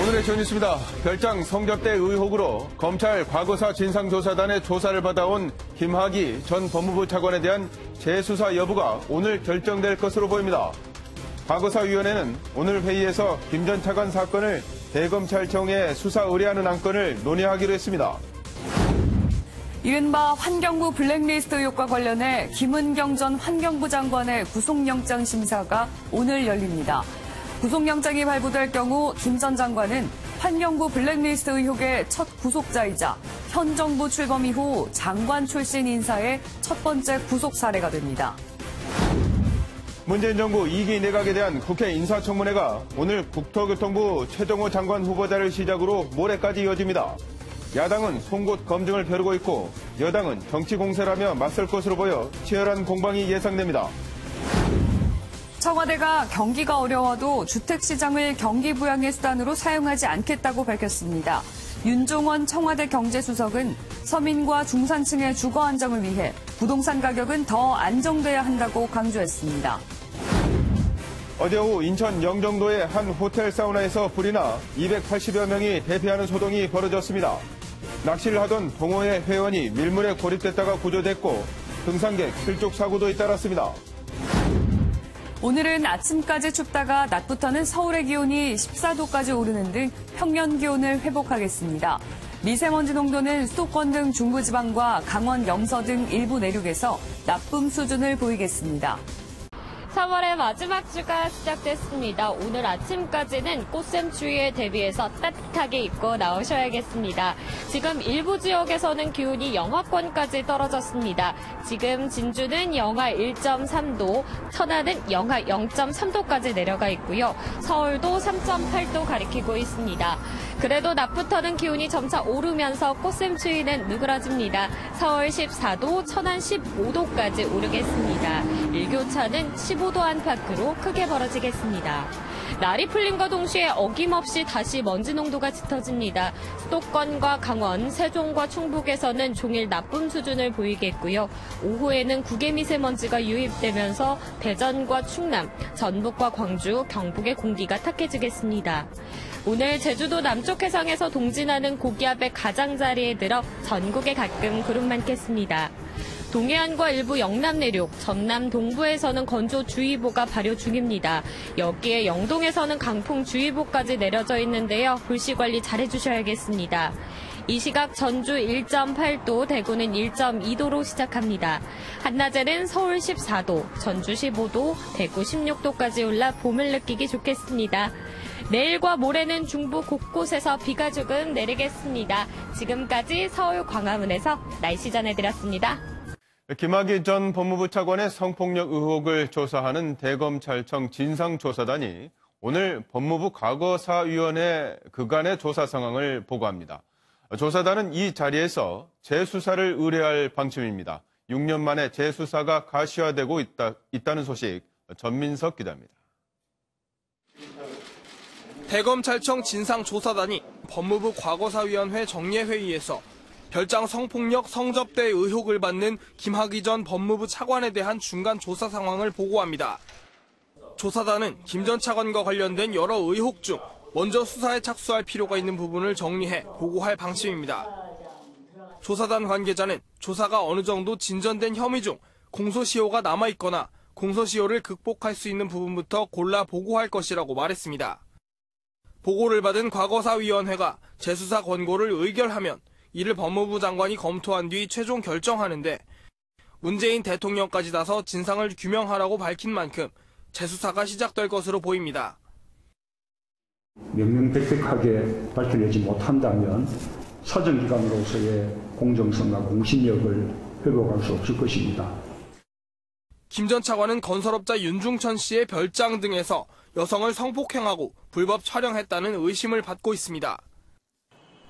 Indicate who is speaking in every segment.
Speaker 1: 오늘의 전뉴스입니다. 별장 성접대 의혹으로 검찰 과거사 진상조사단의 조사를 받아온 김학의 전 법무부 차관에 대한 재수사 여부가 오늘 결정될 것으로 보입니다. 과거사위원회는 오늘 회의에서 김 전 차관 사건을 대검찰청에 수사 의뢰하는 안건을 논의하기로 했습니다.
Speaker 2: 이른바 환경부 블랙리스트 의혹과 관련해 김은경 전 환경부 장관의 구속영장 심사가 오늘 열립니다. 구속영장이 발부될 경우 김 전 장관은 환경부 블랙리스트 의혹의 첫 구속자이자 현 정부 출범 이후 장관 출신 인사의 첫 번째 구속 사례가 됩니다.
Speaker 1: 문재인 정부 2기 내각에 대한 국회 인사청문회가 오늘 국토교통부 최정호 장관 후보자를 시작으로 모레까지 이어집니다. 야당은 송곳 검증을 벼르고 있고 여당은 정치 공세라며 맞설 것으로 보여 치열한 공방이 예상됩니다.
Speaker 2: 청와대가 경기가 어려워도 주택시장을 경기 부양의 수단으로 사용하지 않겠다고 밝혔습니다. 윤종원 청와대 경제수석은 서민과 중산층의 주거 안정을 위해 부동산 가격은 더 안정돼야 한다고 강조했습니다.
Speaker 1: 어제 오후 인천 영종도의 한 호텔 사우나에서 불이 나 280여 명이 대피하는 소동이 벌어졌습니다. 낚시를 하던 동호회 회원이 밀물에 고립됐다가 구조됐고 등산객 실족 사고도 잇따랐습니다.
Speaker 2: 오늘은 아침까지 춥다가 낮부터는 서울의 기온이 14도까지 오르는 등 평년 기온을 회복하겠습니다. 미세먼지 농도는 수도권 등 중부지방과 강원 영서 등 일부 내륙에서 나쁨 수준을 보이겠습니다.
Speaker 3: 3월의 마지막 주가 시작됐습니다. 오늘 아침까지는 꽃샘추위에 대비해서 따뜻하게 입고 나오셔야겠습니다. 지금 일부 지역에서는 기온이 영하권까지 떨어졌습니다. 지금 진주는 영하 1.3도, 천안은 영하 0.3도까지 내려가 있고요. 서울도 3.8도 가리키고 있습니다. 그래도 낮부터는 기온이 점차 오르면서 꽃샘추위는 누그러집니다. 서울 14도, 천안 15도까지 오르겠습니다. 일교차는 15도 안팎으로 크게 벌어지겠습니다. 날이 풀림과 동시에 어김없이 다시 먼지 농도가 짙어집니다. 수도권과 강원, 세종과 충북에서는 종일 나쁨 수준을 보이겠고요. 오후에는 국외미세먼지가 유입되면서 대전과 충남, 전북과 광주, 경북의 공기가 탁해지겠습니다. 오늘 제주도 남쪽 해상에서 동진하는 고기압의 가장자리에 들어 전국에 가끔 구름 많겠습니다. 동해안과 일부 영남 내륙, 전남 동부에서는 건조주의보가 발효 중입니다. 여기에 영동에서는 강풍주의보까지 내려져 있는데요. 불씨 관리 잘해주셔야겠습니다. 이 시각 전주 1.8도, 대구는 1.2도로 시작합니다. 한낮에는 서울 14도, 전주 15도, 대구 16도까지 올라 봄을 느끼기 좋겠습니다. 내일과 모레는 중부 곳곳에서 비가 조금 내리겠습니다. 지금까지 서울 광화문에서 날씨 전해드렸습니다.
Speaker 1: 김학의 전 법무부 차관의 성폭력 의혹을 조사하는 대검찰청 진상조사단이 오늘 법무부 과거사위원회 그간의 조사 상황을 보고합니다. 조사단은 이 자리에서 재수사를 의뢰할 방침입니다. 6년 만에 재수사가 가시화되고 있다는 소식, 전민석 기자입니다.
Speaker 4: 대검찰청 진상조사단이 법무부 과거사위원회 정례회의에서 별장 성폭력 성접대 의혹을 받는 김학의 전 법무부 차관에 대한 중간 조사 상황을 보고합니다. 조사단은 김 전 차관과 관련된 여러 의혹 중 먼저 수사에 착수할 필요가 있는 부분을 정리해 보고할 방침입니다. 조사단 관계자는 조사가 어느 정도 진전된 혐의 중 공소시효가 남아있거나 공소시효를 극복할 수 있는 부분부터 골라 보고할 것이라고 말했습니다. 보고를 받은 과거사위원회가 재수사 권고를 의결하면 이를 법무부 장관이 검토한 뒤 최종 결정하는데 문재인 대통령까지 나서 진상을 규명하라고 밝힌 만큼 재수사가 시작될 것으로 보입니다.
Speaker 5: 명명백백하게 밝혀내지 못한다면 사정기관으로서의 공정성과 공신력을 회복할 수 없을 것입니다.
Speaker 4: 김 전 차관은 건설업자 윤중천 씨의 별장 등에서 여성을 성폭행하고 불법 촬영했다는 의심을 받고 있습니다.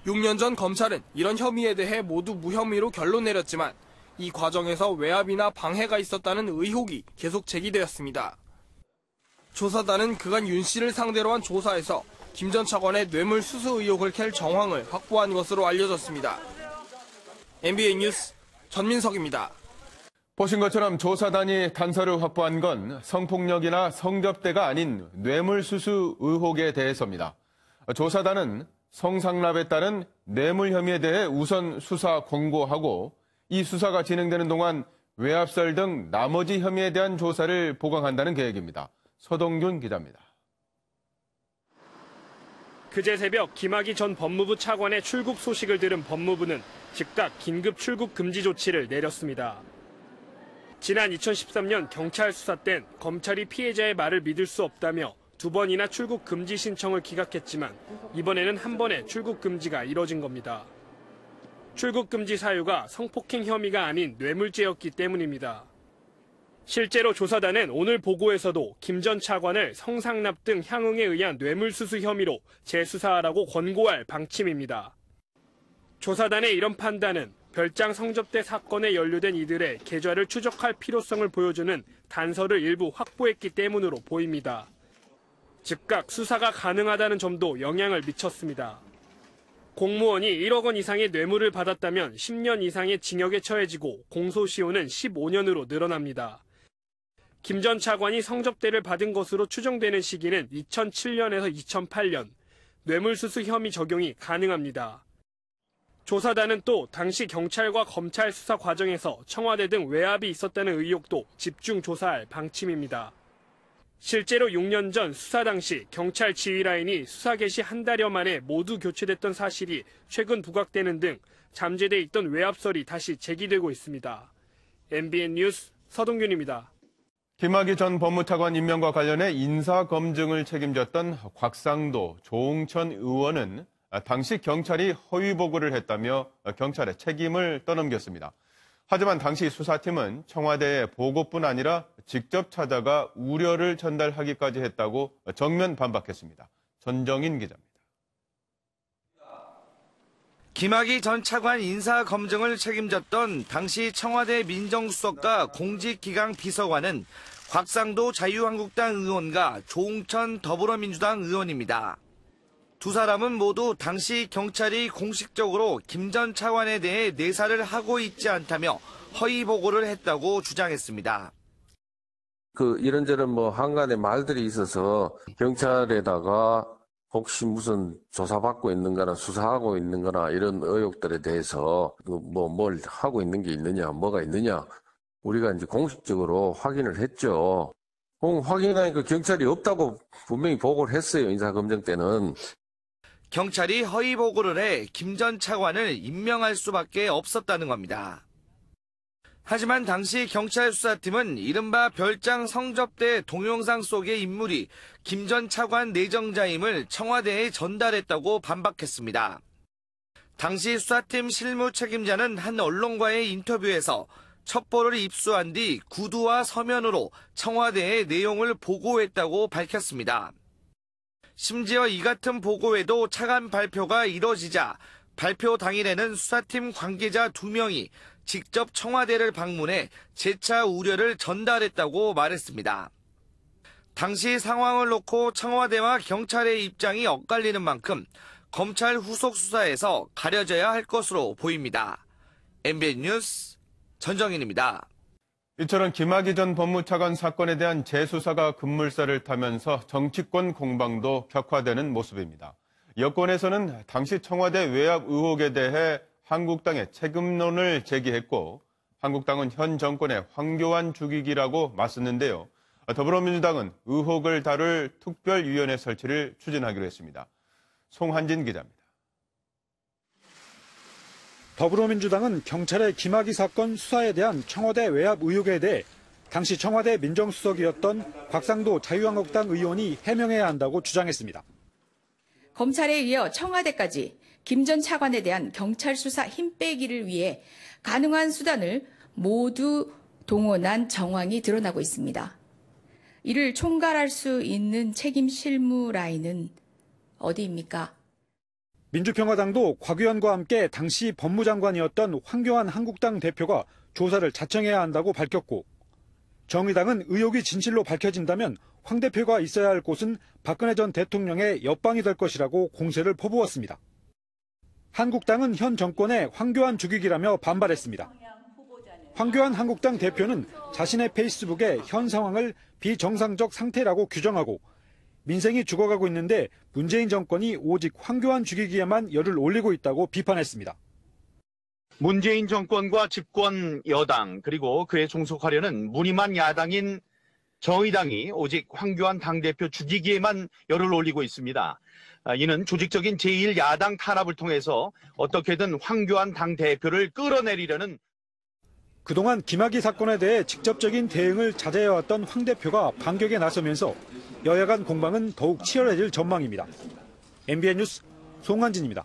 Speaker 4: 6년 전 검찰은 이런 혐의에 대해 모두 무혐의로 결론 내렸지만 이 과정에서 외압이나 방해가 있었다는 의혹이 계속 제기되었습니다. 조사단은 그간 윤 씨를 상대로 한 조사에서 김 전 차관의 뇌물 수수 의혹을 캘 정황을 확보한 것으로 알려졌습니다. MBN 뉴스 전민석입니다.
Speaker 1: 보신 것처럼 조사단이 단서를 확보한 건 성폭력이나 성접대가 아닌 뇌물수수 의혹에 대해서입니다. 조사단은 성상납에 따른 뇌물 혐의에 대해 우선 수사 권고하고 이 수사가 진행되는 동안 외압설 등 나머지 혐의에 대한 조사를 보강한다는 계획입니다. 서동균 기자입니다.
Speaker 6: 그제 새벽 김학의 전 법무부 차관의 출국 소식을 들은 법무부는 즉각 긴급 출국 금지 조치를 내렸습니다. 지난 2013년 경찰 수사 땐 검찰이 피해자의 말을 믿을 수 없다며 2번이나 출국 금지 신청을 기각했지만 이번에는 한 번에 출국 금지가 이뤄진 겁니다. 출국 금지 사유가 성폭행 혐의가 아닌 뇌물죄였기 때문입니다. 실제로 조사단은 오늘 보고에서도 김 전 차관을 성상납 등 향응에 의한 뇌물수수 혐의로 재수사하라고 권고할 방침입니다. 조사단의 이런 판단은 별장 성접대 사건에 연루된 이들의 계좌를 추적할 필요성을 보여주는 단서를 일부 확보했기 때문으로 보입니다. 즉각 수사가 가능하다는 점도 영향을 미쳤습니다. 공무원이 1억 원 이상의 뇌물을 받았다면 10년 이상의 징역에 처해지고 공소시효는 15년으로 늘어납니다. 김 전 차관이 성접대를 받은 것으로 추정되는 시기는 2007년에서 2008년, 뇌물수수 혐의 적용이 가능합니다. 조사단은 또 당시 경찰과 검찰 수사 과정에서 청와대 등 외압이 있었다는 의혹도 집중 조사할 방침입니다. 실제로 6년 전 수사 당시 경찰 지휘라인이 수사 개시 한 달여 만에 모두 교체됐던 사실이 최근 부각되는 등 잠재돼 있던 외압설이 다시 제기되고 있습니다. MBN 뉴스 서동균입니다.
Speaker 1: 김학의 전 법무차관 임명과 관련해 인사검증을 책임졌던 곽상도, 조응천 의원은 당시 경찰이 허위보고를 했다며 경찰에 책임을 떠넘겼습니다. 하지만 당시 수사팀은 청와대에 보고뿐 아니라 직접 찾아가 우려를 전달하기까지 했다고 정면 반박했습니다. 전정인 기자입니다.
Speaker 7: 김학의 전 차관 인사검증을 책임졌던 당시 청와대 민정수석과 공직기강 비서관은 곽상도 자유한국당 의원과 조응천 더불어민주당 의원입니다. 두 사람은 모두 당시 경찰이 공식적으로 김 전 차관에 대해 내사를 하고 있지 않다며 허위 보고를 했다고 주장했습니다.
Speaker 8: 이런저런 한간의 말들이 있어서 경찰에다가 혹시 무슨 조사받고 있는 거나 수사하고 있는 거나 이런 의혹들에 대해서 뭘 하고 있는 게 있느냐, 뭐가 있느냐, 우리가 이제 공식적으로 확인을 했죠. 확인하니까 경찰이 없다고 분명히 보고를 했어요, 인사검증 때는.
Speaker 7: 경찰이 허위 보고를 해 김 전 차관을 임명할 수밖에 없었다는 겁니다. 하지만 당시 경찰 수사팀은 이른바 별장 성접대 동영상 속의 인물이 김 전 차관 내정자임을 청와대에 전달했다고 반박했습니다. 당시 수사팀 실무 책임자는 한 언론과의 인터뷰에서 첩보를 입수한 뒤 구두와 서면으로 청와대에 내용을 보고했다고 밝혔습니다. 심지어 이 같은 보고에도 차관 발표가 이뤄지자 발표 당일에는 수사팀 관계자 2명이 직접 청와대를 방문해 재차 우려를 전달했다고 말했습니다. 당시 상황을 놓고 청와대와 경찰의 입장이 엇갈리는 만큼 검찰 후속 수사에서 가려져야 할 것으로 보입니다. MBN 뉴스 전정인입니다.
Speaker 1: 이처럼 김학의 전 법무차관 사건에 대한 재수사가 급물살을 타면서 정치권 공방도 격화되는 모습입니다. 여권에서는 당시 청와대 외압 의혹에 대해 한국당의 책임론을 제기했고 한국당은 현 정권의 황교안 죽이기라고 맞섰는데요. 더불어민주당은 의혹을 다룰 특별위원회 설치를 추진하기로 했습니다. 송한진 기자입니다.
Speaker 9: 더불어민주당은 경찰의 김학의 사건 수사에 대한 청와대 외압 의혹에 대해 당시 청와대 민정수석이었던 곽상도 자유한국당 의원이 해명해야 한다고 주장했습니다.
Speaker 10: 검찰에 이어 청와대까지 김 전 차관에 대한 경찰 수사 힘 빼기를 위해 가능한 수단을 모두 동원한 정황이 드러나고 있습니다. 이를 총괄할 수 있는 책임 실무 라인은 어디입니까?
Speaker 9: 민주평화당도 곽 의원과 함께 당시 법무장관이었던 황교안 한국당 대표가 조사를 자청해야 한다고 밝혔고 정의당은 의혹이 진실로 밝혀진다면 황 대표가 있어야 할 곳은 박근혜 전 대통령의 옆방이 될 것이라고 공세를 퍼부었습니다. 한국당은 현 정권의 황교안 죽이기라며 반발했습니다. 황교안 한국당 대표는 자신의 페이스북에 현 상황을 비정상적 상태라고 규정하고 민생이 죽어가고 있는데 문재인 정권이 오직 황교안 죽이기에만 열을 올리고 있다고 비판했습니다.
Speaker 11: 문재인 정권과 집권 여당 그리고 그에 종속하려는 무늬만 야당인 정의당이 오직 황교안 당대표 죽이기에만 열을 올리고 있습니다. 이는 조직적인 제1야당 탄압을 통해서 어떻게든 황교안 당대표를 끌어내리려는
Speaker 9: 그동안 김학의 사건에 대해 직접적인 대응을 자제해왔던 황 대표가 반격에 나서면서 여야 간 공방은 더욱 치열해질 전망입니다. MBN 뉴스 송한진입니다.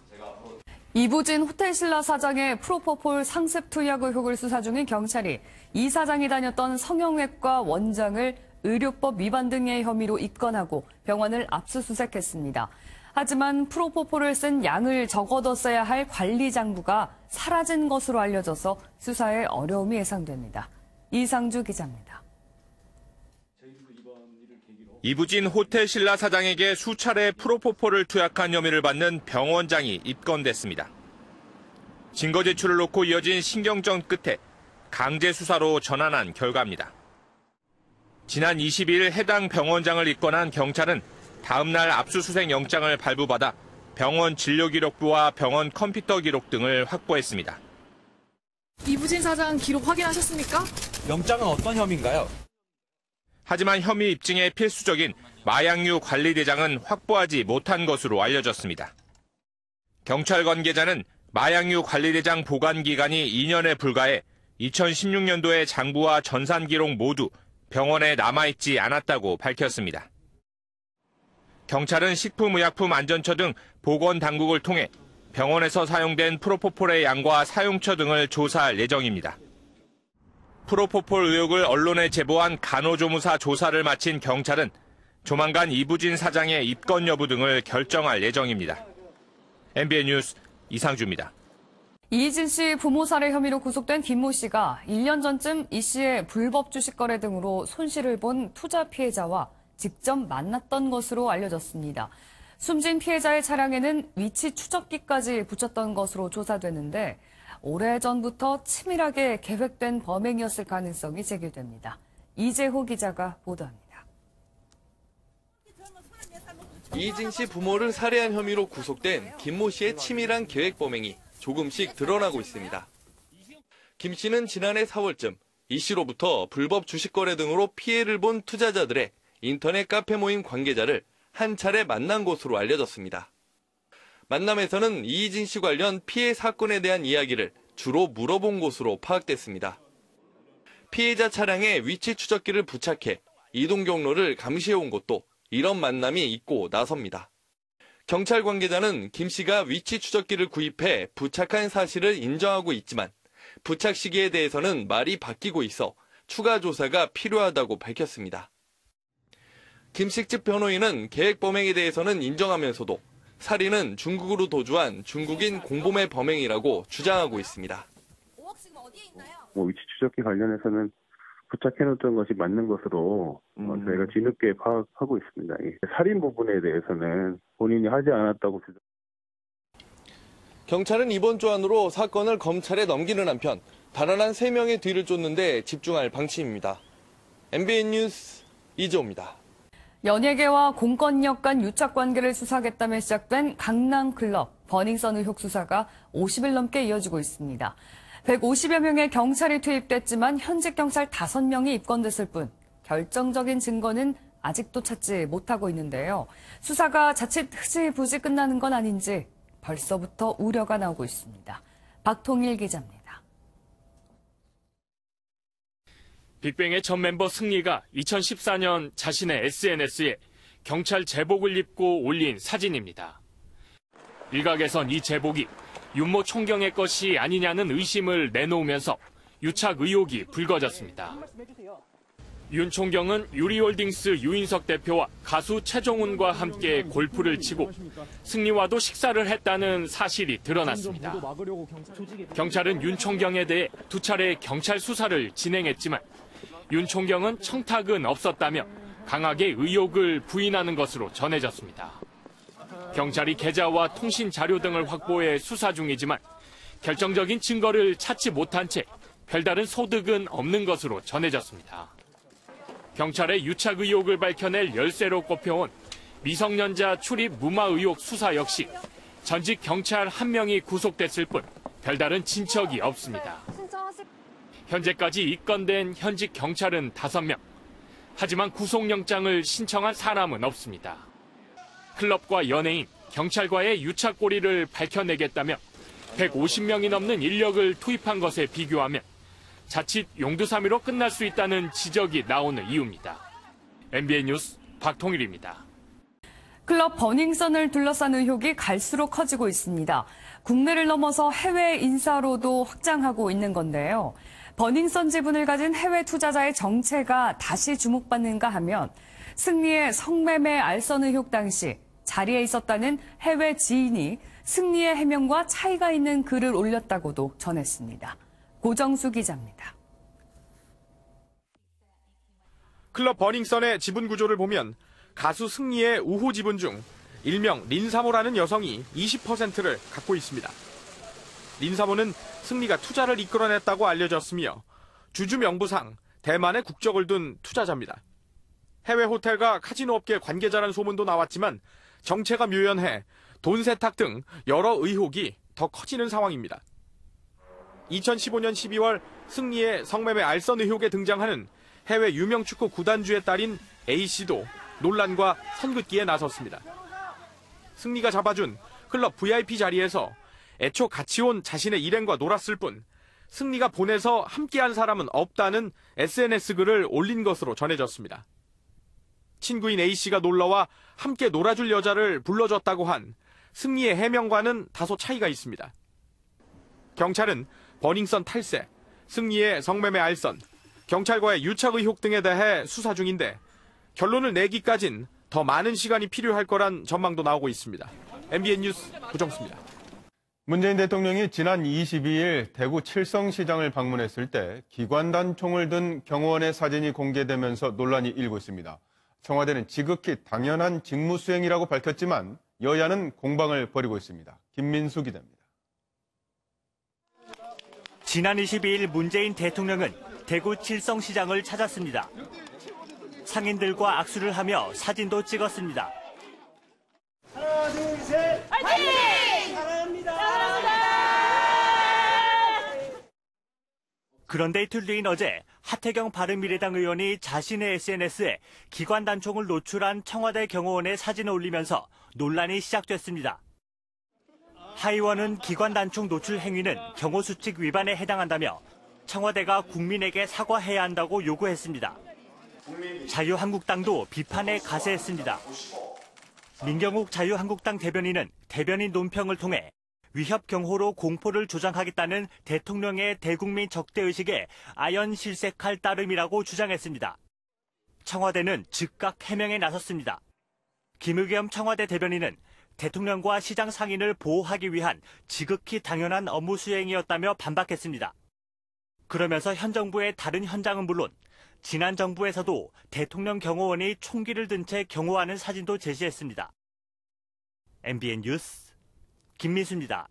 Speaker 2: 이부진 호텔신라 사장의 프로포폴 상습 투약 의혹을 수사 중인 경찰이 이 사장이 다녔던 성형외과 원장을 의료법 위반 등의 혐의로 입건하고 병원을 압수수색했습니다. 하지만 프로포폴을 쓴 양을 적어뒀어야 할 관리 장부가 사라진 것으로 알려져서 수사에 어려움이 예상됩니다. 이상주 기자입니다.
Speaker 12: 이부진 호텔신라 사장에게 수차례 프로포폴을 투약한 혐의를 받는 병원장이 입건됐습니다. 증거 제출을 놓고 이어진 신경전 끝에 강제 수사로 전환한 결과입니다. 지난 22일 해당 병원장을 입건한 경찰은 다음 날 압수수색 영장을 발부받아 병원 진료기록부와 병원 컴퓨터 기록 등을 확보했습니다.
Speaker 13: 이부진 사장 기록 확인하셨습니까?
Speaker 14: 영장은 어떤 혐의인가요?
Speaker 12: 하지만 혐의 입증에 필수적인 마약류 관리대장은 확보하지 못한 것으로 알려졌습니다. 경찰 관계자는 마약류 관리대장 보관 기간이 2년에 불과해 2016년도에 장부와 전산 기록 모두 병원에 남아있지 않았다고 밝혔습니다. 경찰은 식품의약품안전처 등 보건당국을 통해 병원에서 사용된 프로포폴의 양과 사용처 등을 조사할 예정입니다. 프로포폴 의혹을 언론에 제보한 간호조무사 조사를 마친 경찰은 조만간 이부진 사장의 입건 여부 등을 결정할 예정입니다. MBN 뉴스 이상주입니다.
Speaker 2: 이희진 씨 부모 살해 혐의로 구속된 김모 씨가 1년 전쯤 이 씨의 불법 주식 거래 등으로 손실을 본 투자 피해자와 직접 만났던 것으로 알려졌습니다. 숨진 피해자의 차량에는 위치 추적기까지 붙였던 것으로 조사되는데 오래전부터 치밀하게 계획된 범행이었을 가능성이 제기됩니다. 이재호 기자가 보도합니다.
Speaker 15: 이희진 씨 부모를 살해한 혐의로 구속된 김모 씨의 치밀한 계획 범행이 조금씩 드러나고 있습니다. 김 씨는 지난해 4월쯤 이 씨로부터 불법 주식 거래 등으로 피해를 본 투자자들의 인터넷 카페 모임 관계자를 한 차례 만난 것으로 알려졌습니다. 만남에서는 이희진 씨 관련 피해 사건에 대한 이야기를 주로 물어본 것으로 파악됐습니다. 피해자 차량에 위치 추적기를 부착해 이동 경로를 감시해온 것도 이런 만남이 있고 나섭니다. 경찰 관계자는 김 씨가 위치 추적기를 구입해 부착한 사실을 인정하고 있지만 부착 시기에 대해서는 말이 바뀌고 있어 추가 조사가 필요하다고 밝혔습니다. 김 씨 측 변호인은 계획 범행에 대해서는 인정하면서도 살인은 중국으로 도주한 중국인 공범의 범행이라고 주장하고 있습니다.
Speaker 16: 위치 추적기 관련해서는 부착해놓던 것이 맞는 것으로 저희가 뒤늦게 파악하고 있습니다. 살인 부분에 대해서는 본인이 하지 않았다고 주장.
Speaker 15: 경찰은 이번 주 안으로 사건을 검찰에 넘기는 한편 달아난 3명의 뒤를 쫓는 데 집중할 방침입니다. MBN 뉴스 이재호입니다.
Speaker 2: 연예계와 공권력 간 유착 관계를 수사하겠다며 시작된 강남클럽 버닝썬 의혹 수사가 50일 넘게 이어지고 있습니다. 150여 명의 경찰이 투입됐지만 현직 경찰 5명이 입건됐을 뿐 결정적인 증거는 아직도 찾지 못하고 있는데요. 수사가 자칫 흐지부지 끝나는 건 아닌지 벌써부터 우려가 나오고 있습니다. 박통일 기자입니다.
Speaker 6: 빅뱅의 전 멤버 승리가 2014년 자신의 SNS에 경찰 제복을 입고 올린 사진입니다. 일각에선 이 제복이 윤모 총경의 것이 아니냐는 의심을 내놓으면서 유착 의혹이 불거졌습니다. 윤 총경은 유리홀딩스 유인석 대표와 가수 최종훈과 함께 골프를 치고 승리와도 식사를 했다는 사실이 드러났습니다. 경찰은 윤 총경에 대해 2차례 경찰 수사를 진행했지만 윤 총경은 청탁은 없었다며 강하게 의혹을 부인하는 것으로 전해졌습니다. 경찰이 계좌와 통신 자료 등을 확보해 수사 중이지만 결정적인 증거를 찾지 못한 채 별다른 소득은 없는 것으로 전해졌습니다. 경찰의 유착 의혹을 밝혀낼 열쇠로 꼽혀온 미성년자 출입 무마 의혹 수사 역시 전직 경찰 1명이 구속됐을 뿐 별다른 진척이 없습니다. 현재까지 입건된 현직 경찰은 5명. 하지만 구속영장을 신청한 사람은 없습니다. 클럽과 연예인, 경찰과의 유착고리를 밝혀내겠다며 150명이 넘는 인력을 투입한 것에 비교하면 자칫 용두사미로 끝날 수 있다는 지적이 나오는 이유입니다. MBN 뉴스 박통일입니다.
Speaker 2: 클럽 버닝썬을 둘러싼 의혹이 갈수록 커지고 있습니다. 국내를 넘어서 해외 인사로도 확장하고 있는 건데요. 버닝썬 지분을 가진 해외 투자자의 정체가 다시 주목받는가 하면 승리의 성매매 알선 의혹 당시 자리에 있었다는 해외 지인이 승리의 해명과 차이가 있는 글을 올렸다고도 전했습니다. 고정수 기자입니다.
Speaker 17: 클럽 버닝썬의 지분 구조를 보면 가수 승리의 우호 지분 중 일명 린사모라는 여성이 20%를 갖고 있습니다. 린사모는 승리가 투자를 이끌어냈다고 알려졌으며 주주 명부상 대만에 국적을 둔 투자자입니다. 해외 호텔과 카지노 업계 관계자란 소문도 나왔지만 정체가 묘연해 돈 세탁 등 여러 의혹이 더 커지는 상황입니다. 2015년 12월 승리의 성매매 알선 의혹에 등장하는 해외 유명 축구 구단주의 딸인 A씨도 논란과 선긋기에 나섰습니다. 승리가 잡아준 클럽 VIP 자리에서 애초 같이 온 자신의 일행과 놀았을 뿐 승리가 보내서 함께한 사람은 없다는 SNS 글을 올린 것으로 전해졌습니다. 친구인 A씨가 놀러와 함께 놀아줄 여자를 불러줬다고 한 승리의 해명과는 다소 차이가 있습니다. 경찰은 버닝썬 탈세, 승리의 성매매 알선, 경찰과의 유착 의혹 등에 대해 수사 중인데 결론을 내기까진 더 많은 시간이 필요할 거란 전망도 나오고 있습니다. MBN 뉴스 고정수입니다.
Speaker 1: 문재인 대통령이 지난 22일 대구 칠성시장을 방문했을 때 기관단총을 든 경호원의 사진이 공개되면서 논란이 일고 있습니다. 청와대는 지극히 당연한 직무수행이라고 밝혔지만 여야는 공방을 벌이고 있습니다. 김민수 기자입니다.
Speaker 18: 지난 22일 문재인 대통령은 대구 칠성시장을 찾았습니다. 상인들과 악수를 하며 사진도 찍었습니다.
Speaker 19: 하나, 둘, 셋! 파이팅! 사랑합니다!
Speaker 18: 그런데 이틀 뒤인 어제 하태경 바른미래당 의원이 자신의 SNS에 기관단총을 노출한 청와대 경호원의 사진을 올리면서 논란이 시작됐습니다. 하 의원은 기관단총 노출 행위는 경호수칙 위반에 해당한다며 청와대가 국민에게 사과해야 한다고 요구했습니다. 자유한국당도 비판에 가세했습니다. 민경욱 자유한국당 대변인은 대변인 논평을 통해 위협 경호로 공포를 조장하겠다는 대통령의 대국민 적대의식에 아연실색할 따름이라고 주장했습니다. 청와대는 즉각 해명에 나섰습니다. 김의겸 청와대 대변인은 대통령과 시장 상인을 보호하기 위한 지극히 당연한 업무 수행이었다며 반박했습니다. 그러면서 현 정부의 다른 현장은 물론 지난 정부에서도 대통령 경호원이 총기를 든 채 경호하는 사진도 제시했습니다. MBN 뉴스 김민수입니다.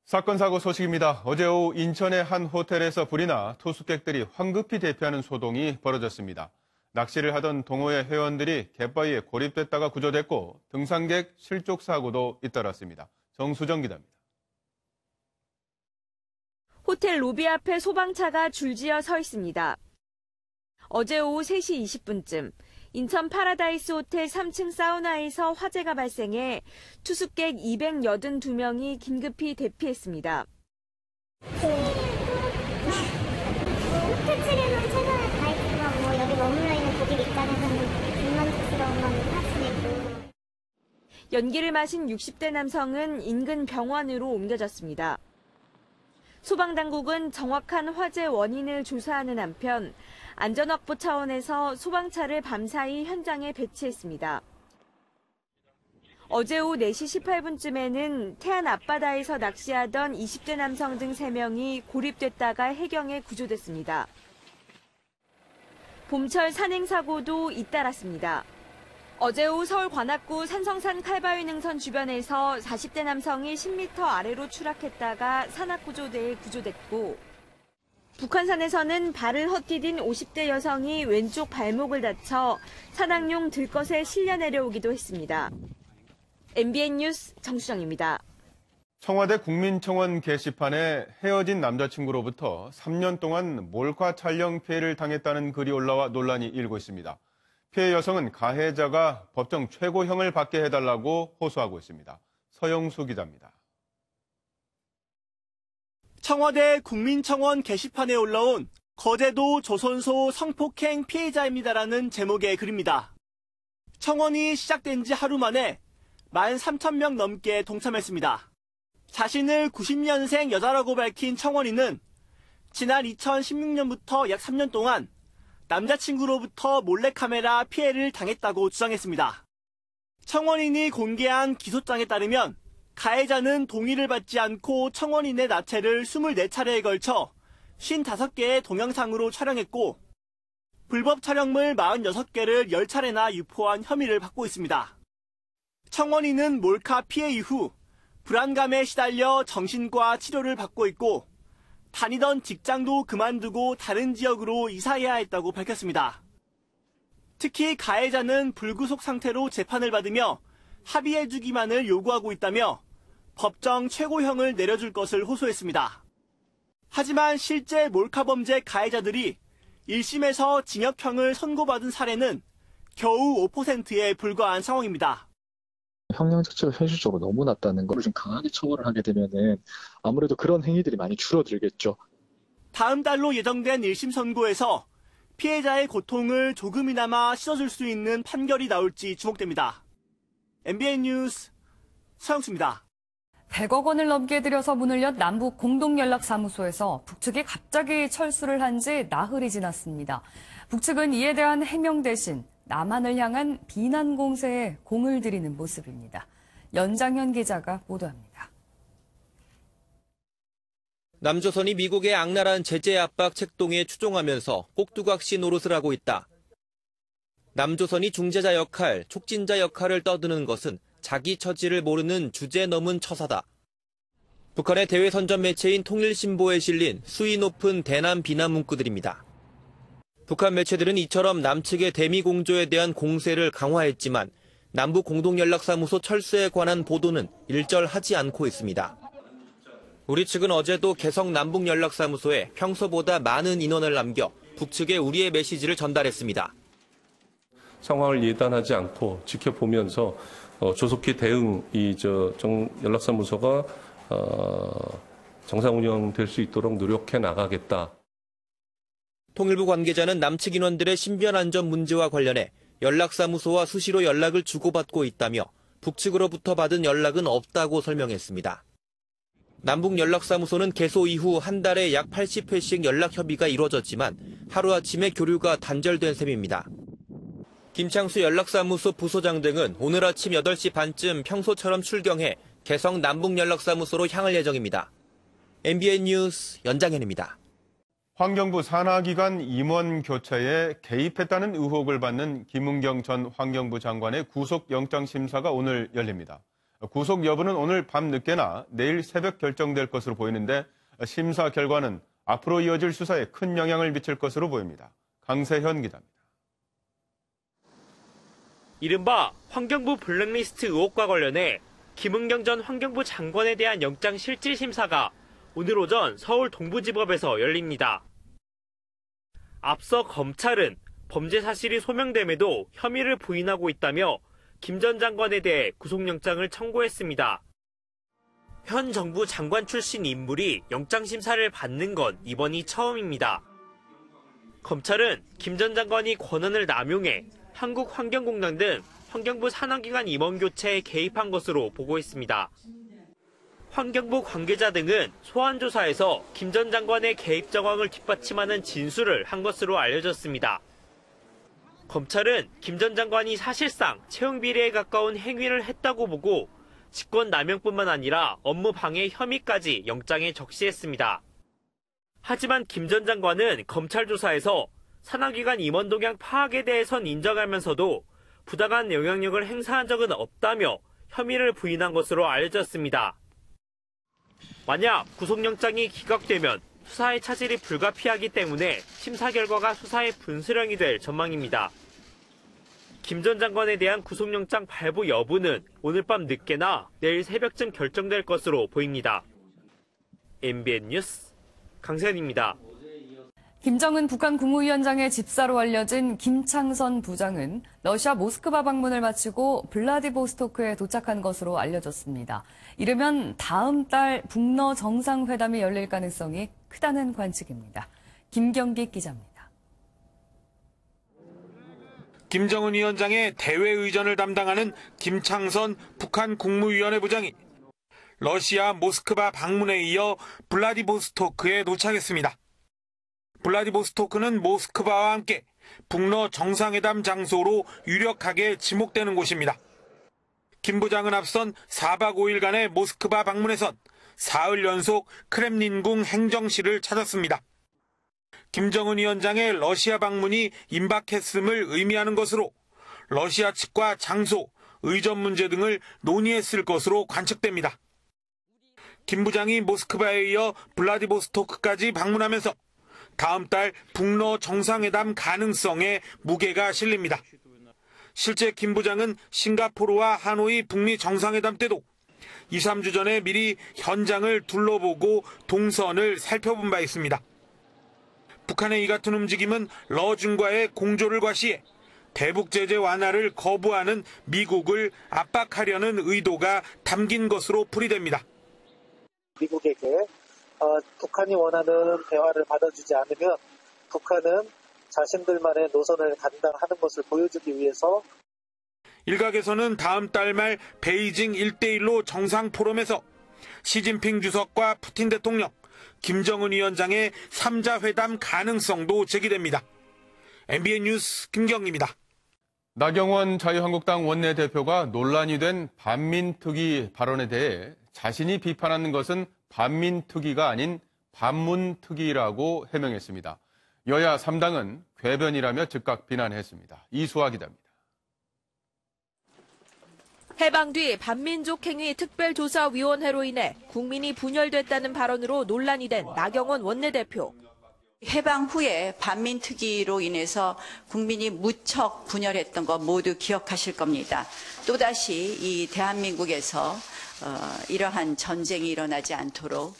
Speaker 1: 사건 사고 소식입니다. 어제 오후 인천의 한 호텔에서 불이 나 투숙객들이 황급히 대피하는 소동이 벌어졌습니다. 낚시를 하던 동호회 회원들이 갯바위에 고립됐다가 구조됐고 등산객 실족 사고도 잇따랐습니다. 정수정 기자입니다.
Speaker 20: 호텔 로비 앞에 소방차가 줄지어 서 있습니다. 어제 오후 3시 20분쯤 인천 파라다이스 호텔 3층 사우나에서 화재가 발생해 투숙객 282명이 긴급히 대피했습니다.
Speaker 21: 호텔 측에서는 최선을 다했지만 여기 머물러 있는 고객 입장에서는 불만족스러운 건 사실이고.
Speaker 20: 연기를 마신 60대 남성은 인근 병원으로 옮겨졌습니다. 소방당국은 정확한 화재 원인을 조사하는 한편 안전확보 차원에서 소방차를 밤사이 현장에 배치했습니다. 어제 오후 4시 18분쯤에는 태안 앞바다에서 낚시하던 20대 남성 등 3명이 고립됐다가 해경에 구조됐습니다. 봄철 산행사고도 잇따랐습니다. 어제 오후 서울 관악구 산성산 칼바위 능선 주변에서 40대 남성이 10m 아래로 추락했다가 산악구조대에 구조됐고 북한산에서는 발을 헛디딘 50대 여성이 왼쪽 발목을 다쳐 산악용 들것에 실려 내려오기도 했습니다. MBN 뉴스 정수정입니다.
Speaker 1: 청와대 국민청원 게시판에 헤어진 남자친구로부터 3년 동안 몰카 촬영 피해를 당했다는 글이 올라와 논란이 일고 있습니다. 피해 여성은 가해자가 법정 최고형을 받게 해달라고 호소하고 있습니다. 서영수 기자입니다.
Speaker 3: 청와대 국민청원 게시판에 올라온 거제도 조선소 성폭행 피해자입니다라는 제목의 글입니다. 청원이 시작된 지 하루 만에 13,000명 넘게 동참했습니다. 자신을 90년생 여자라고 밝힌 청원인은 지난 2016년부터 약 3년 동안 남자친구로부터 몰래카메라 피해를 당했다고 주장했습니다. 청원인이 공개한 기소장에 따르면 가해자는 동의를 받지 않고 청원인의 나체를 24차례에 걸쳐 55개의 동영상으로 촬영했고 불법 촬영물 46개를 10차례나 유포한 혐의를 받고 있습니다. 청원인은 몰카 피해 이후 불안감에 시달려 정신과 치료를 받고 있고 다니던 직장도 그만두고 다른 지역으로 이사해야 했다고 밝혔습니다. 특히 가해자는 불구속 상태로 재판을 받으며 합의해주기만을 요구하고 있다며 법정 최고형을 내려줄 것을 호소했습니다. 하지만 실제 몰카범죄 가해자들이 1심에서 징역형을 선고받은 사례는 겨우 5%에 불과한 상황입니다.
Speaker 22: 형량 자체가 현실적으로 너무 낮다는 걸 좀 강하게 처벌을 하게 되면은 아무래도 그런 행위들이 많이 줄어들겠죠.
Speaker 3: 다음 달로 예정된 1심 선고에서 피해자의 고통을 조금이나마 씻어줄 수 있는 판결이 나올지 주목됩니다. MBN 뉴스 서영수입니다.
Speaker 2: 100억 원을 넘게 들여서 문을 연 남북 공동연락사무소에서 북측이 갑자기 철수를 한 지 나흘이 지났습니다. 북측은 이에 대한 해명 대신 남한을 향한 비난 공세에 공을 들이는 모습입니다. 연장현 기자가 보도합니다.
Speaker 23: 남조선이 미국의 악랄한 제재 압박 책동에 추종하면서 꼭두각시 노릇을 하고 있다. 남조선이 중재자 역할, 촉진자 역할을 떠드는 것은 자기 처지를 모르는 주제 넘은 처사다. 북한의 대외 선전 매체인 통일신보에 실린 수위 높은 대남 비난 문구들입니다. 북한 매체들은 이처럼 남측의 대미 공조에 대한 공세를 강화했지만 남북 공동연락사무소 철수에 관한 보도는 일절하지 않고 있습니다. 우리 측은 어제도 개성 남북연락사무소에 평소보다 많은 인원을 남겨 북측에 우리의 메시지를 전달했습니다.
Speaker 24: 상황을 예단하지 않고 지켜보면서 조속히 대응 연락사무소가 정상 운영될 수 있도록 노력해 나가겠다.
Speaker 23: 통일부 관계자는 남측 인원들의 신변 안전 문제와 관련해 연락사무소와 수시로 연락을 주고받고 있다며 북측으로부터 받은 연락은 없다고 설명했습니다. 남북연락사무소는 개소 이후 한 달에 약 80회씩 연락 협의가 이루어졌지만 하루아침에 교류가 단절된 셈입니다. 김창수 연락사무소 부소장 등은 오늘 아침 8시 반쯤 평소처럼 출경해 개성 남북연락사무소로 향할 예정입니다. MBN 뉴스 연장현입니다.
Speaker 1: 환경부 산하기관 임원 교체에 개입했다는 의혹을 받는 김은경 전 환경부 장관의 구속영장 심사가 오늘 열립니다. 구속 여부는 오늘 밤 늦게나 내일 새벽 결정될 것으로 보이는데 심사 결과는 앞으로 이어질 수사에 큰 영향을 미칠 것으로 보입니다. 강세현 기자입니다.
Speaker 6: 이른바 환경부 블랙리스트 의혹과 관련해 김은경 전 환경부 장관에 대한 영장 실질 심사가 오늘 오전 서울 동부지법에서 열립니다. 앞서 검찰은 범죄 사실이 소명됨에도 혐의를 부인하고 있다며 김 전 장관에 대해 구속영장을 청구했습니다. 현 정부 장관 출신 인물이 영장 심사를 받는 건 이번이 처음입니다. 검찰은 김 전 장관이 권한을 남용해 한국환경공단 등 환경부 산하기관 임원 교체에 개입한 것으로 보고 있습니다. 환경부 관계자 등은 소환조사에서 김 전 장관의 개입 정황을 뒷받침하는 진술을 한 것으로 알려졌습니다. 검찰은 김 전 장관이 사실상 채용 비리에 가까운 행위를 했다고 보고 직권남용뿐만 아니라 업무 방해 혐의까지 영장에 적시했습니다. 하지만 김 전 장관은 검찰 조사에서 산하기관 임원 동향 파악에 대해선 인정하면서도 부당한 영향력을 행사한 적은 없다며 혐의를 부인한 것으로 알려졌습니다. 만약 구속영장이 기각되면
Speaker 18: 수사의 차질이 불가피하기 때문에 심사 결과가 수사의 분수령이 될 전망입니다. 김 전 장관에 대한 구속영장 발부 여부는 오늘 밤 늦게나 내일 새벽쯤 결정될 것으로 보입니다. MBN 뉴스 강세현입니다.
Speaker 2: 김정은 북한 국무위원장의 집사로 알려진 김창선 부장은 러시아 모스크바 방문을 마치고 블라디보스토크에 도착한 것으로 알려졌습니다. 이르면 다음 달 북러 정상회담이 열릴 가능성이 크다는 관측입니다. 김경기 기자입니다.
Speaker 4: 김정은 위원장의 대외 의전을 담당하는 김창선 북한 국무위원회 부장이 러시아 모스크바 방문에 이어 블라디보스토크에 도착했습니다. 블라디보스토크는 모스크바와 함께 북러 정상회담 장소로 유력하게 지목되는 곳입니다. 김 부장은 앞선 4박 5일간의 모스크바 방문에선 사흘 연속 크렘린궁 행정실을 찾았습니다. 김정은 위원장의 러시아 방문이 임박했음을 의미하는 것으로 러시아 측과 장소, 의전 문제 등을 논의했을 것으로 관측됩니다. 김 부장이 모스크바에 이어 블라디보스토크까지 방문하면서 다음 달 북러 정상회담 가능성에 무게가 실립니다. 실제 김 부장은 싱가포르와 하노이 북미 정상회담 때도 2, 3주 전에 미리 현장을 둘러보고 동선을 살펴본 바 있습니다. 북한의 이 같은 움직임은 러중과의 공조를 과시해 대북 제재 완화를 거부하는 미국을 압박하려는 의도가 담긴 것으로 풀이됩니다.
Speaker 5: 미국에게 북한이 원하는 대화를 받아주지 않으면 북한은 자신들만의 노선을 감당하는 것을 보여주기 위해서
Speaker 4: 일각에서는 다음 달 말 베이징 1대1로 정상포럼에서 시진핑 주석과 푸틴 대통령, 김정은 위원장의 3자 회담 가능성도 제기됩니다. MBN 뉴스 김경입니다.
Speaker 1: 나경원 자유한국당 원내대표가 논란이 된 반민특위 발언에 대해 자신이 비판하는 것은 반민특위가 아닌 반문특위라고 해명했습니다. 여야 3당은 궤변이라며 즉각 비난했습니다. 이수아 기자입니다.
Speaker 20: 해방 뒤 반민족행위 특별조사위원회로 인해 국민이 분열됐다는 발언으로 논란이 된 나경원 원내대표.
Speaker 7: 해방 후에 반민특위로 인해서 국민이 무척 분열했던 거 모두 기억하실 겁니다. 또다시 이 대한민국에서 이러한 전쟁이 일어나지 않도록.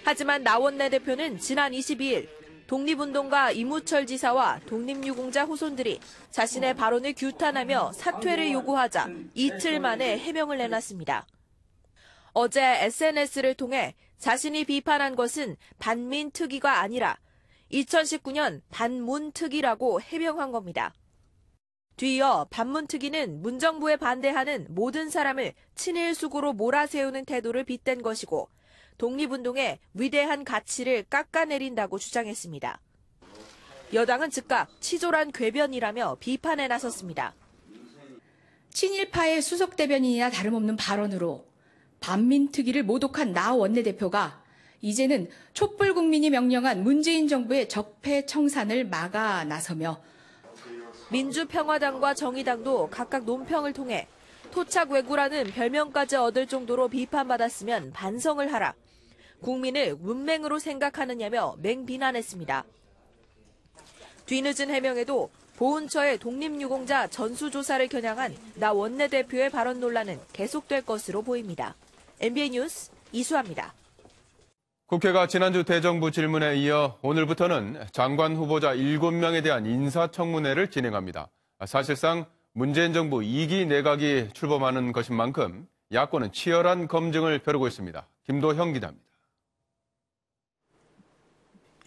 Speaker 20: 하지만 나 원내대표는 지난 22일 독립운동가 이무철 지사와 독립유공자 후손들이 자신의 발언을 규탄하며 사퇴를 요구하자 이틀 만에 해명을 내놨습니다. 어제 SNS를 통해 자신이 비판한 것은 반민특위가 아니라 2019년 반문특위라고 해명한 겁니다. 뒤이어 반문특위는 문정부에 반대하는 모든 사람을 친일수구로 몰아세우는 태도를 빗댄 것이고 독립운동의 위대한 가치를 깎아내린다고 주장했습니다. 여당은 즉각 치졸한 궤변이라며 비판에 나섰습니다.
Speaker 10: 친일파의 수석대변인이나 다름없는 발언으로 반민특위를 모독한 나 원내대표가 이제는 촛불 국민이 명령한 문재인 정부의 적폐청산을 막아 나서며
Speaker 20: 민주평화당과 정의당도 각각 논평을 통해 토착 왜구라는 별명까지 얻을 정도로 비판받았으면 반성을 하라. 국민을 문맹으로 생각하느냐며 맹비난했습니다. 뒤늦은 해명에도 보훈처의 독립유공자 전수조사를 겨냥한 나 원내대표의 발언 논란은 계속될 것으로 보입니다. MBN 뉴스 이수아입니다.
Speaker 1: 국회가 지난주 대정부 질문에 이어 오늘부터는 장관 후보자 7명에 대한 인사청문회를 진행합니다. 사실상 문재인 정부 2기 내각이 출범하는 것인 만큼 야권은 치열한 검증을 벼르고 있습니다. 김도형 기자입니다.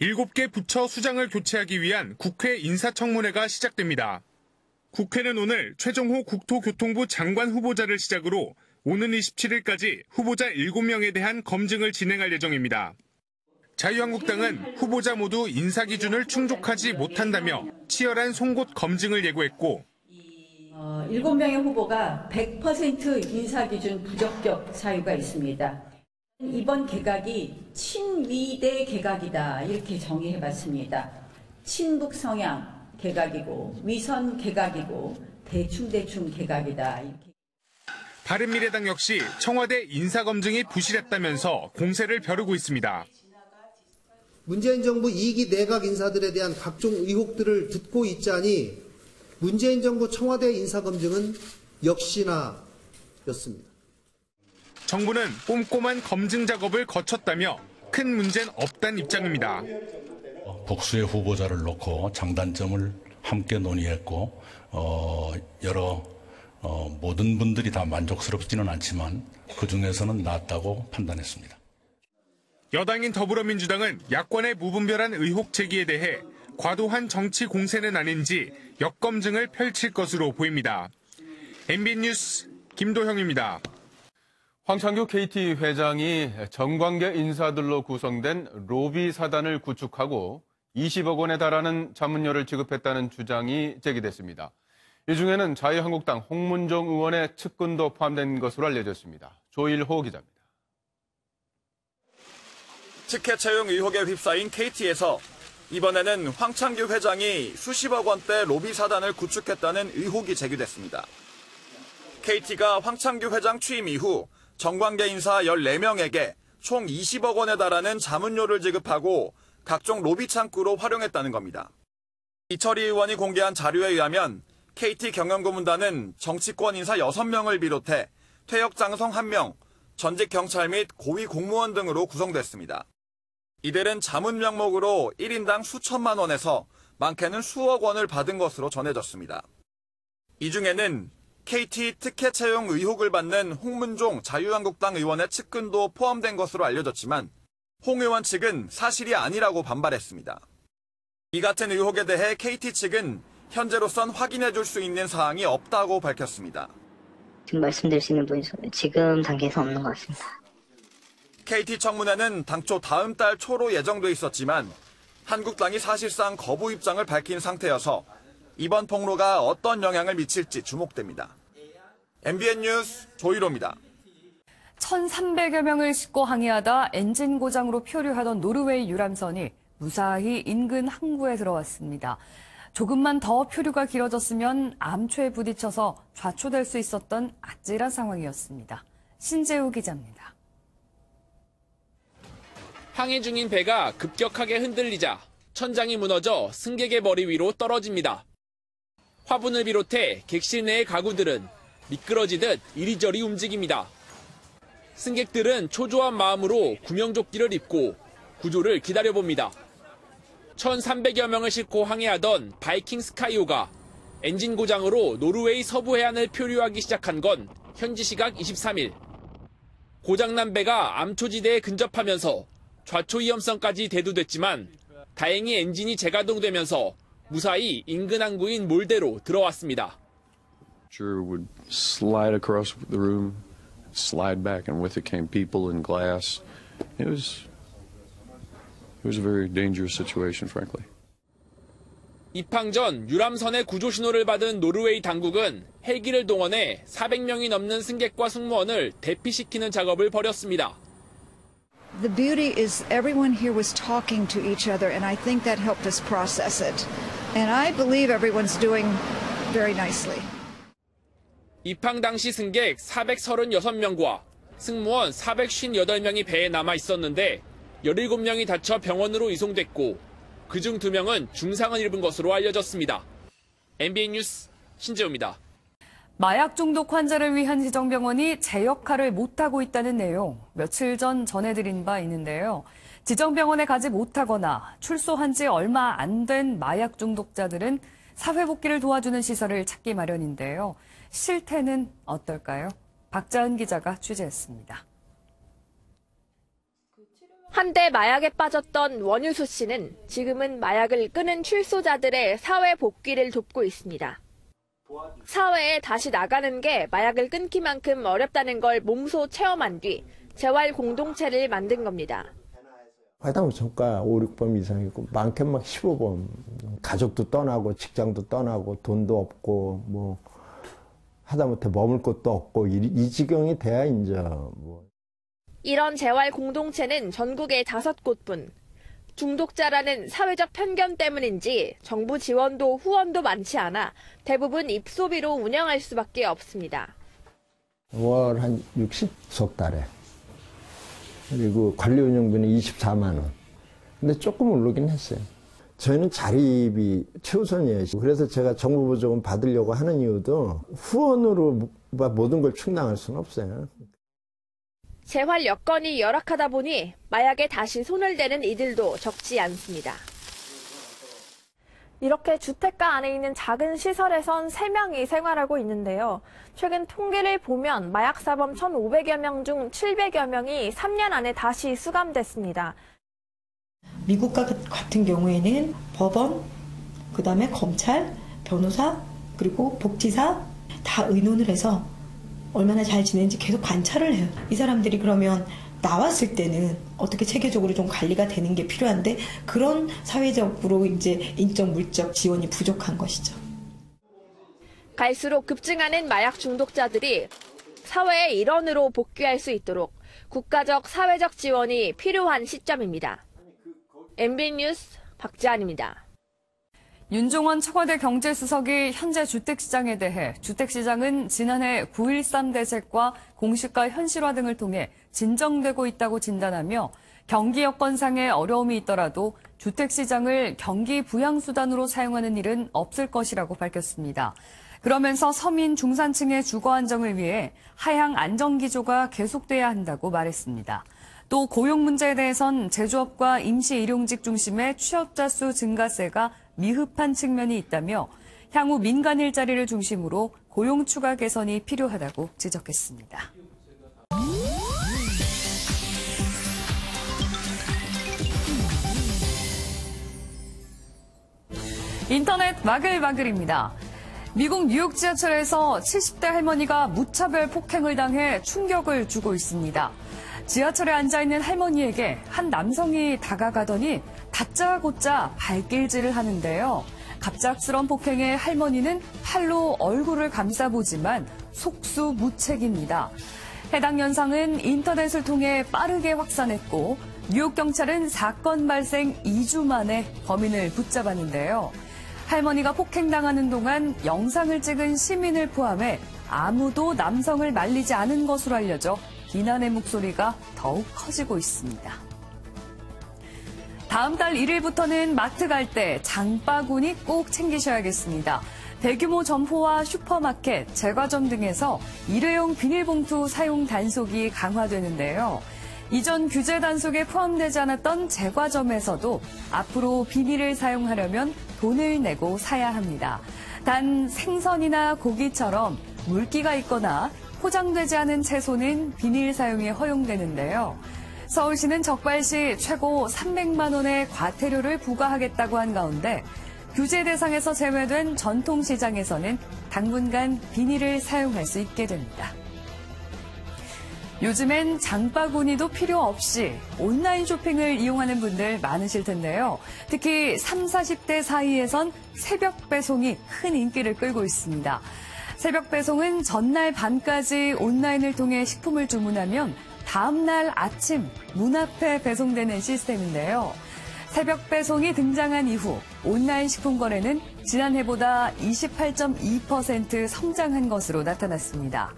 Speaker 8: 7개 부처 수장을 교체하기 위한 국회 인사청문회가 시작됩니다. 국회는 오늘 최종호 국토교통부 장관 후보자를 시작으로 오는 27일까지 후보자 7명에 대한 검증을 진행할 예정입니다. 자유한국당은 후보자 모두 인사 기준을 충족하지 못한다며 치열한 송곳 검증을 예고했고
Speaker 25: 7명의 후보가 100% 인사 기준 부적격 사유가 있습니다. 이번 개각이 친미대 개각이다 이렇게 정의해봤습니다. 친북 성향 개각이고 위선 개각이고 대충 개각이다. 이렇게.
Speaker 8: 바른미래당 역시 청와대 인사검증이 부실했다면서 공세를 벼르고 있습니다.
Speaker 9: 문재인 정부 2기 내각 인사들에 대한 각종 의혹들을 듣고 있자니 문재인 정부 청와대 인사검증은 역시나 였습니다.
Speaker 8: 정부는 꼼꼼한 검증 작업을 거쳤다며 큰 문제는 없다는 입장입니다.
Speaker 11: 복수의 후보자를 놓고 장단점을 함께 논의했고 여러 모든 분들이 다 만족스럽지는 않지만 그중에서는 낫다고 판단했습니다.
Speaker 8: 여당인 더불어민주당은 야권의 무분별한 의혹 제기에 대해 과도한 정치 공세는 아닌지 역검증을 펼칠 것으로 보입니다. MBN 뉴스 김도형입니다.
Speaker 1: 황창규 KT 회장이 정관계 인사들로 구성된 로비 사단을 구축하고 20억 원에 달하는 자문료를 지급했다는 주장이 제기됐습니다. 이 중에는 자유한국당 홍문종 의원의 측근도 포함된 것으로 알려졌습니다. 조일호 기자입니다.
Speaker 12: 티켓 채용 의혹에 휩싸인 KT에서 이번에는 황창규 회장이 수십억 원대 로비 사단을 구축했다는 의혹이 제기됐습니다. KT가 황창규 회장 취임 이후 정관계 인사 14명에게 총 20억 원에 달하는 자문료를 지급하고 각종 로비 창구로 활용했다는 겁니다. 이철희 의원이 공개한 자료에 의하면 KT 경영고문단은 정치권 인사 6명을 비롯해 퇴역 장성 1명, 전직 경찰 및 고위 공무원 등으로 구성됐습니다. 이들은 자문 명목으로 1인당 수천만 원에서 많게는 수억 원을 받은 것으로 전해졌습니다. 이 중에는 KT 특혜 채용 의혹을 받는 홍문종 자유한국당 의원의 측근도 포함된 것으로 알려졌지만 홍 의원 측은 사실이 아니라고 반발했습니다. 이 같은 의혹에 대해 KT 측은 현재로선 확인해 줄 수 있는 사항이 없다고 밝혔습니다.
Speaker 13: 지금 말씀드릴 수 있는 부분이 지금 단계에서 없는 것 같습니다.
Speaker 12: KT 청문회는 당초 다음 달 초로 예정돼 있었지만 한국당이 사실상 거부 입장을 밝힌 상태여서 이번 폭로가 어떤 영향을 미칠지 주목됩니다. MBN 뉴스 조일호입니다.
Speaker 2: 1,300여 명을 싣고 항해하다 엔진 고장으로 표류하던 노르웨이 유람선이 무사히 인근 항구에 들어왔습니다. 조금만 더 표류가 길어졌으면 암초에 부딪혀서 좌초될 수 있었던 아찔한 상황이었습니다. 신재우 기자입니다.
Speaker 14: 항해 중인 배가 급격하게 흔들리자 천장이 무너져 승객의 머리 위로 떨어집니다. 화분을 비롯해 객실 내의 가구들은 미끄러지듯 이리저리 움직입니다. 승객들은 초조한 마음으로 구명조끼를 입고 구조를 기다려봅니다. 1,300여 명을 싣고 항해하던 바이킹 스카이호가 엔진 고장으로 노르웨이 서부 해안을 표류하기 시작한 건 현지 시각 23일. 고장난 배가 암초지대에 근접하면서 좌초 위험성까지 대두됐지만 다행히 엔진이 재가동되면서 무사히 인근 항구인 몰대로 들어왔습니다.
Speaker 26: would slide across the room, slide back, and with it came people and glass. It was a very dangerous situation, frankly.
Speaker 14: 입항 전 유람선의 구조 신호를 받은 노르웨이 당국은 헬기를 동원해 400명이 넘는 승객과 승무원을 대피시키는 작업을 벌였습니다.
Speaker 27: The beauty is everyone here was talking to each other, and I think that helped us process it. And I believe everyone's doing very nicely.
Speaker 14: 입항 당시 승객 436명과 승무원 458명이 배에 남아 있었는데 17명이 다쳐 병원으로 이송됐고 그중 2명은 중상을 입은 것으로 알려졌습니다. MBN 뉴스 신재우입니다.
Speaker 2: 마약 중독 환자를 위한 지정병원이 제 역할을 못하고 있다는 내용 며칠 전 전해드린 바 있는데요. 지정병원에 가지 못하거나 출소한 지 얼마 안 된 마약 중독자들은 사회복귀를 도와주는 시설을 찾기 마련인데요. 실태는 어떨까요? 박자은 기자가 취재했습니다.
Speaker 28: 한때 마약에 빠졌던 원유수 씨는 지금은 마약을 끊은 출소자들의 사회 복귀를 돕고 있습니다. 사회에 다시 나가는 게 마약을 끊기만큼 어렵다는 걸 몸소 체험한 뒤 재활 공동체를 만든 겁니다.
Speaker 29: 하다못해 저가 5, 6번 이상이고 많게는 막 15번. 가족도 떠나고 직장도 떠나고 돈도 없고 뭐 하다못해 머물 곳도 없고 이 지경이 돼야 이제 뭐.
Speaker 28: 이런 재활 공동체는 전국에 5곳뿐. 중독자라는 사회적 편견 때문인지 정부 지원도 후원도 많지 않아 대부분 입소비로 운영할 수밖에 없습니다.
Speaker 29: 월 한 60석 달에. 그리고 관리 운영비는 24만 원. 근데 조금 오르긴 했어요. 저희는 자립이 최우선이에요. 그래서 제가 정부 보조금 받으려고 하는 이유도 후원으로 모든 걸 충당할 수는 없어요.
Speaker 28: 재활 여건이 열악하다 보니 마약에 다시 손을 대는 이들도 적지 않습니다. 이렇게 주택가 안에 있는 작은 시설에선 3명이 생활하고 있는데요. 최근 통계를 보면 마약사범 1,500여 명 중 700여 명이 3년 안에 다시 수감됐습니다.
Speaker 3: 미국 같은 경우에는 법원, 그다음에 검찰, 변호사, 그리고 복지사 다 의논을 해서 얼마나 잘 지내는지 계속 관찰을 해요. 이 사람들이 그러면 나왔을 때는 어떻게 체계적으로 좀 관리가 되는 게 필요한데 그런 사회적으로 이제 인적 물적 지원이 부족한 것이죠.
Speaker 28: 갈수록 급증하는 마약 중독자들이 사회의 일원으로 복귀할 수 있도록 국가적 사회적 지원이 필요한 시점입니다. MB 뉴스 박지안입니다.
Speaker 2: 윤종원 청와대 경제수석이 현재 주택시장에 대해 주택시장은 지난해 9.13 대책과 공시가 현실화 등을 통해 진정되고 있다고 진단하며 경기 여건상의 어려움이 있더라도 주택시장을 경기 부양수단으로 사용하는 일은 없을 것이라고 밝혔습니다. 그러면서 서민 중산층의 주거 안정을 위해 하향 안정기조가 계속돼야 한다고 말했습니다. 또 고용 문제에 대해선 제조업과 임시일용직 중심의 취업자 수 증가세가 미흡한 측면이 있다며 향후 민간 일자리를 중심으로 고용 추가 개선이 필요하다고 지적했습니다. 인터넷 마글마글입니다. 미국 뉴욕 지하철에서 70대 할머니가 무차별 폭행을 당해 충격을 주고 있습니다. 지하철에 앉아있는 할머니에게 한 남성이 다가가더니 다짜고짜 발길질을 하는데요. 갑작스런 폭행에 할머니는 팔로 얼굴을 감싸보지만 속수무책입니다. 해당 현상은 인터넷을 통해 빠르게 확산했고 뉴욕 경찰은 사건 발생 2주 만에 범인을 붙잡았는데요. 할머니가 폭행당하는 동안 영상을 찍은 시민을 포함해 아무도 남성을 말리지 않은 것으로 알려져 비난의 목소리가 더욱 커지고 있습니다. 다음 달 1일부터는 마트 갈 때 장바구니 꼭 챙기셔야겠습니다. 대규모 점포와 슈퍼마켓, 제과점 등에서 일회용 비닐봉투 사용 단속이 강화되는데요. 이전 규제 단속에 포함되지 않았던 제과점에서도 앞으로 비닐을 사용하려면 돈을 내고 사야 합니다. 단 생선이나 고기처럼 물기가 있거나 포장되지 않은 채소는 비닐 사용이 허용되는데요. 서울시는 적발 시 최고 300만 원의 과태료를 부과하겠다고 한 가운데 규제 대상에서 제외된 전통시장에서는 당분간 비닐을 사용할 수 있게 됩니다. 요즘엔 장바구니도 필요 없이 온라인 쇼핑을 이용하는 분들 많으실 텐데요. 특히 30, 40대 사이에선 새벽 배송이 큰 인기를 끌고 있습니다. 새벽 배송은 전날 밤까지 온라인을 통해 식품을 주문하면 다음날 아침 문 앞에 배송되는 시스템인데요. 새벽 배송이 등장한 이후 온라인 식품 거래는 지난해보다 28.2% 성장한 것으로 나타났습니다.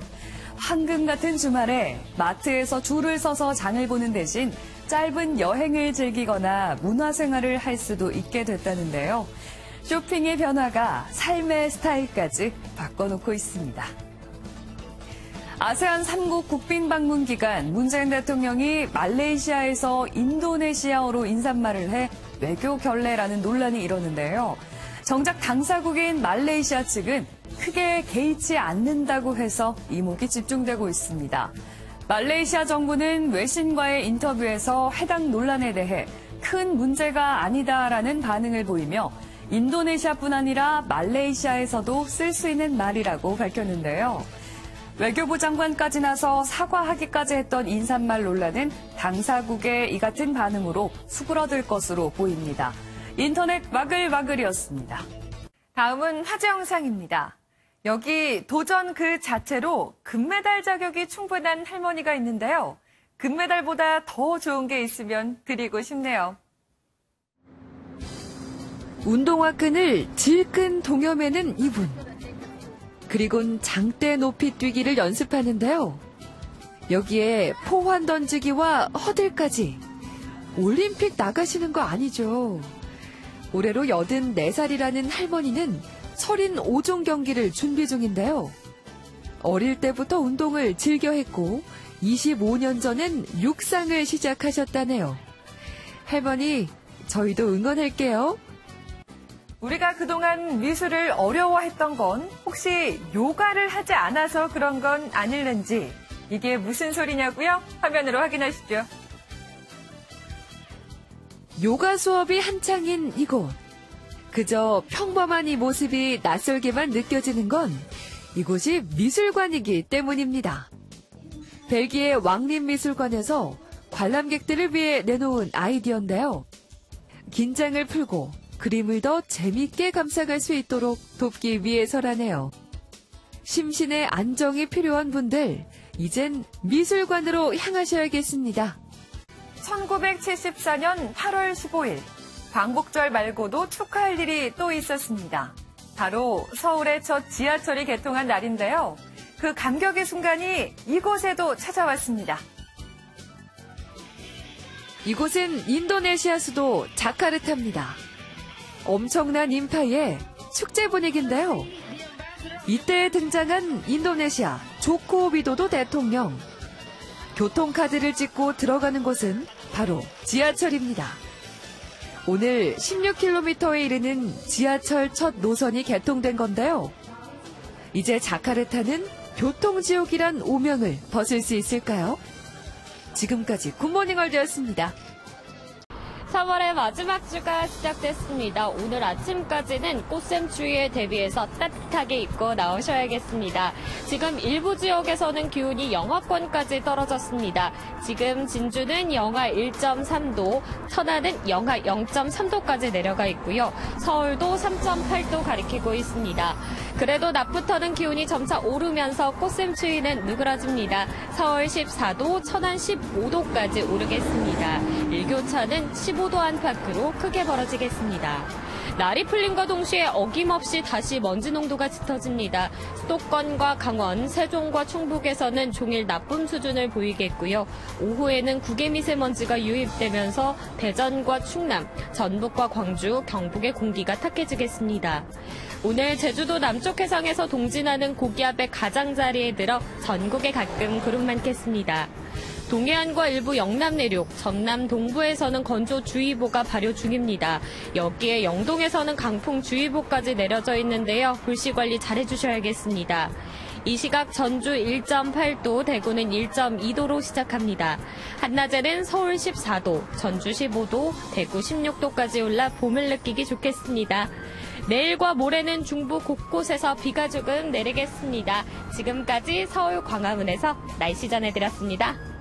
Speaker 2: 황금 같은 주말에 마트에서 줄을 서서 장을 보는 대신 짧은 여행을 즐기거나 문화생활을 할 수도 있게 됐다는데요. 쇼핑의 변화가 삶의 스타일까지 바꿔놓고 있습니다. 아세안 3국 국빈 방문 기간 문재인 대통령이 말레이시아에서 인도네시아어로 인사말을 해 외교 결례라는 논란이 일었는데요. 정작 당사국인 말레이시아 측은 크게 개의치 않는다고 해서 이목이 집중되고 있습니다. 말레이시아 정부는 외신과의 인터뷰에서 해당 논란에 대해 큰 문제가 아니다라는 반응을 보이며 인도네시아뿐 아니라 말레이시아에서도 쓸 수 있는 말이라고 밝혔는데요. 외교부 장관까지 나서 사과하기까지 했던 인사말 논란은 당사국의 이 같은 반응으로 수그러들 것으로 보입니다. 인터넷 마글마글이었습니다.
Speaker 15: 다음은 화제 영상입니다. 여기 도전 그 자체로 금메달 자격이 충분한 할머니가 있는데요. 금메달보다 더 좋은 게 있으면 드리고 싶네요.
Speaker 2: 운동화 끈을 질끈 동여매는 이분. 그리곤 장대 높이 뛰기를 연습하는데요. 여기에 포환 던지기와 허들까지
Speaker 6: 올림픽 나가시는 거 아니죠? 올해로 84살이라는 할머니는 철인 5종 경기를 준비 중인데요. 어릴 때부터 운동을 즐겨 했고 25년 전엔 육상을 시작하셨다네요. 할머니, 저희도 응원할게요.
Speaker 15: 우리가 그동안 미술을 어려워했던 건 혹시 요가를 하지 않아서 그런 건 아닐는지, 이게 무슨 소리냐고요? 화면으로 확인하시죠.
Speaker 6: 요가 수업이 한창인 이곳. 그저 평범한 이 모습이 낯설게만 느껴지는 건 이곳이 미술관이기 때문입니다. 벨기에 왕립미술관에서 관람객들을 위해 내놓은 아이디어인데요. 긴장을 풀고 그림을 더 재밌게 감상할 수 있도록 돕기 위해서라네요. 심신의 안정이 필요한 분들, 이젠 미술관으로 향하셔야겠습니다.
Speaker 15: 1974년 8월 15일, 광복절 말고도 축하할 일이 또 있었습니다. 바로 서울의 첫 지하철이 개통한 날인데요. 그 감격의 순간이 이곳에도 찾아왔습니다.
Speaker 6: 이곳은 인도네시아 수도 자카르타입니다. 엄청난 인파에 축제 분위기인데요. 이때 등장한 인도네시아 조코 위도도 대통령. 교통카드를 찍고 들어가는 곳은 바로 지하철입니다. 오늘 16km에 이르는 지하철 첫 노선이 개통된 건데요. 이제 자카르타는 교통지옥이란 오명을 벗을 수 있을까요? 지금까지 굿모닝 월드였습니다.
Speaker 28: 3월의 마지막 주가 시작됐습니다. 오늘 아침까지는 꽃샘추위에 대비해서 따뜻하게 입고 나오셔야겠습니다. 지금 일부 지역에서는 기온이 영하권까지 떨어졌습니다. 지금 진주는 영하 1.3도, 천안은 영하 0.3도까지 내려가 있고요. 서울도 3.8도 가리키고 있습니다. 그래도 낮부터는 기온이 점차 오르면서 꽃샘추위는 누그러집니다. 서울 14도, 천안 15도까지 오르겠습니다. 일교차는 15도 안팎으로 크게 벌어지겠습니다. 날이 풀림과 동시에 어김없이 다시 먼지 농도가 짙어집니다. 수도권과 강원, 세종과 충북에서는 종일 나쁨 수준을 보이겠고요. 오후에는 국외미세먼지가 유입되면서 대전과 충남, 전북과 광주, 경북의 공기가 탁해지겠습니다. 오늘 제주도 남쪽 해상에서 동진하는 고기압의 가장자리에 들어 전국에 가끔 구름 많겠습니다. 동해안과 일부 영남 내륙, 전남 동부에서는 건조주의보가 발효 중입니다. 여기에 영동에서는 강풍주의보까지 내려져 있는데요. 불씨관리 잘해주셔야겠습니다. 이 시각 전주 1.8도, 대구는 1.2도로 시작합니다. 한낮에는 서울 14도, 전주 15도, 대구 16도까지 올라 봄을 느끼기 좋겠습니다. 내일과 모레는 중부 곳곳에서 비가 조금 내리겠습니다. 지금까지 서울 광화문에서 날씨 전해드렸습니다.